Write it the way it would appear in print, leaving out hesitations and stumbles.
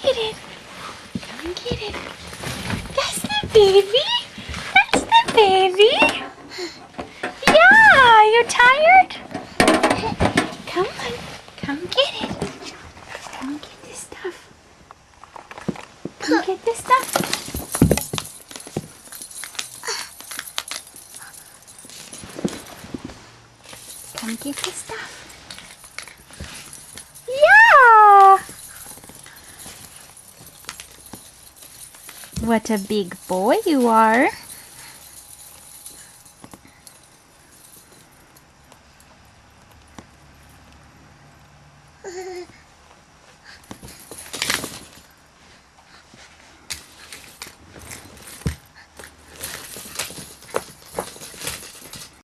get it. Come get it. That's the baby. That's the baby. Yeah, you tired? Come on. Come get it. Come get this stuff. Come get this stuff. Come get this stuff. Yeah! What a big boy you are.